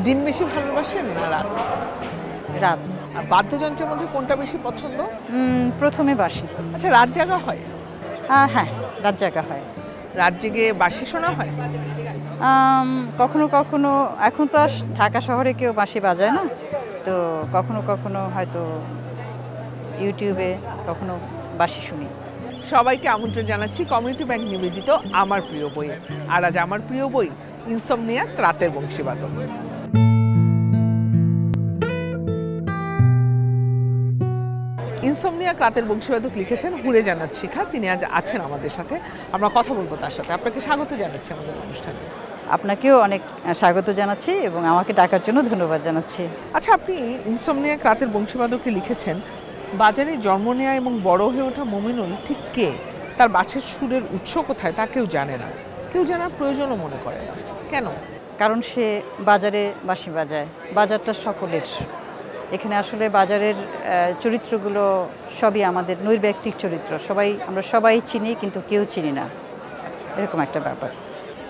দিন বেশি ভালোবাসেন না রাত? রাত। আর বাদ্যযন্ত্রের মধ্যে কোনটা বেশি পছন্দ? প্রথমে বাঁশি। আচ্ছা, রাত জাগা হয়? হ্যাঁ, রাত জাগা হয়। রাত জেগে বাঁশি শোনা হয়? কখনো কখনো, এখন তো আর ঢাকা শহরে কেউ বাঁশি বাজায় না, তো কখনো কখনো হয়তো ইউটিউবে কখনো বাঁশি শুনি। সবাইকে আমন্ত্রণ জানাচ্ছি কমিউনিটি ব্যাংক নিবেদিত আমার প্রিয় বই। আর আজ আমার প্রিয় বই ইনসমনিয়াক রাতের বংশীবাদক। ইনসমনিয়াক রাতের বংশীবাদক লিখেছেন হুরে জান্নাত শিখা। তিনি আজ আছেন আমাদের সাথে, আমরা কথা বলবো তার সাথে। আপনাকে স্বাগত জানাচ্ছি আমাদের অনুষ্ঠানে। আপনাকেও অনেক স্বাগত জানাচ্ছি এবং আমাকে ডাকার জন্য ধন্যবাদ জানাচ্ছি। আচ্ছা, আপনি ইনসমনিয়াক রাতের বংশীবাদকে লিখেছেন বাজারে জন্ম নেওয়া এবং বড় হয়ে ওঠা মমিনুল ঠিক কে, তার বাছের সুরের উৎস কোথায় তা কেউ জানে না, কেউ জানার প্রয়োজনও মনে করে না। কেন? কারণ সে বাজারে বাঁশি বাজায়। বাজারটা সকলের। এখানে আসলে বাজারের চরিত্রগুলো সবই আমাদের নৈর্ব্যক্তিক চরিত্র। আমরা সবাই চিনি, কিন্তু কেউ চিনি না, এরকম একটা ব্যাপার।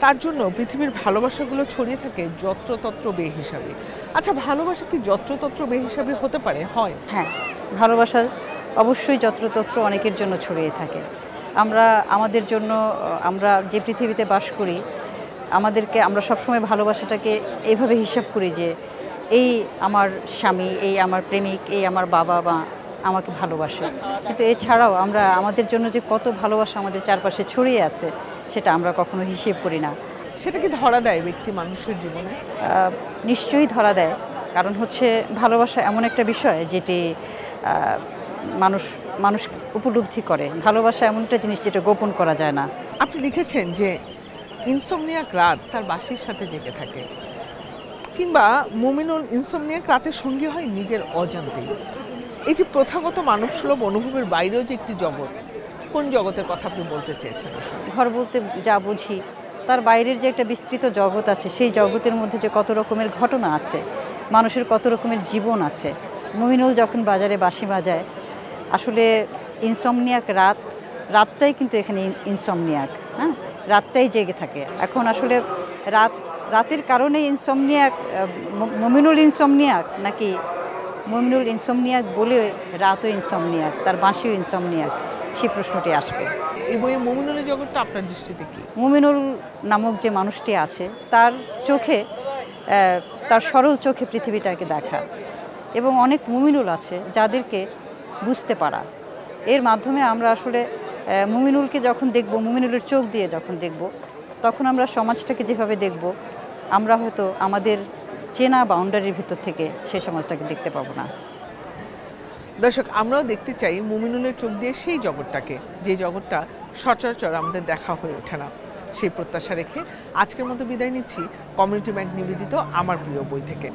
তার জন্য পৃথিবীর ভালোবাসাগুলো ছড়িয়ে থাকে যত্রতত্র বেহিসাবি। আচ্ছা, ভালোবাসা কি যত্রতত্র বেহিসাবি হতে পারে? হয়। হ্যাঁ, ভালোবাসা অবশ্যই যত্রতত্র অনেকের জন্য ছড়িয়ে থাকে। আমাদের জন্য, আমরা যে পৃথিবীতে বাস করি, আমরা সবসময় ভালোবাসাটাকে এইভাবে হিসাব করি যে এই আমার স্বামী, এই আমার প্রেমিক, এই আমার বাবা মা আমাকে ভালোবাসে। কিন্তু এছাড়াও আমাদের জন্য যে কত ভালোবাসা আমাদের চারপাশে ছড়িয়ে আছে, সেটা আমরা কখনো হিসেব করি না। সেটা কি ধরা দেয় ব্যক্তি মানুষের জীবনে? নিশ্চয়ই ধরা দেয়। কারণ হচ্ছে ভালোবাসা এমন একটা বিষয় যেটি মানুষ উপলব্ধি করে। ভালোবাসা এমন একটা জিনিস যেটা গোপন করা যায় না। আপনি লিখেছেন যে ইনসমনিয়াক রাত তার বাঁশির সাথে জেগে থাকে, কিংবা মুমিনুল ইনসমনিয়াক রাতের সঙ্গী হয় নিজের অজান্তেই। এই যে প্রথাগত মানবসুলভ অনুভবের বাইরেও যে একটি জগৎ, কোন জগতের কথা আপনি বলতে চেয়েছেন? ঘর বলতে যা বুঝি, তার বাইরের যে একটা বিস্তৃত জগৎ আছে, সেই জগতের মধ্যে যে কত রকমের ঘটনা আছে, মানুষের কত রকমের জীবন আছে। মুমিনুল যখন বাজারে বাঁশি বাজায়, আসলে ইনসমনিয়াক রাতটাই কিন্তু এখানে ইনসমনিয়াক। হ্যাঁ, রাতটাই জেগে থাকে। এখন আসলে রাতের কারণে ইনসমনিয়াক, মুমিনুল ইনসমনিয়াক, নাকি মুমিনুল ইনসমনিয়াক বলে রাতও ইনসমনিয়াক, তার বাঁশিও ইনসমনিয়াক, সেই প্রশ্নটি আসবে। এই বইয়ে মুমিনুলের জগৎটা আপনার দৃষ্টিতে কি? মুমিনুল নামক যে মানুষটি আছে, তার চোখে, তার সরল চোখে পৃথিবীটাকে দেখা, এবং অনেক মুমিনুল আছে যাদেরকে বুঝতে পারা। এর মাধ্যমে আমরা আসলে মুমিনুলকে যখন দেখব, মুমিনুলের চোখ দিয়ে যখন দেখব, তখন আমরা সমাজটাকে যেভাবে দেখব, আমরা হয়তো আমাদের চেনা বাউন্ডারির ভিতর থেকে সেই সমাজটাকে দেখতে পাবো না। দর্শক, আমরাও দেখতে চাই মুমিনুলের চোখ দিয়ে সেই জগৎটাকে, যে জগৎটা সচরাচর আমাদের দেখা হয়ে ওঠে না। সেই প্রত্যাশা রেখে আজকের মতো বিদায় নিচ্ছি কমিউনিটি ব্যাংক নিবেদিত আমার প্রিয় বই থেকে।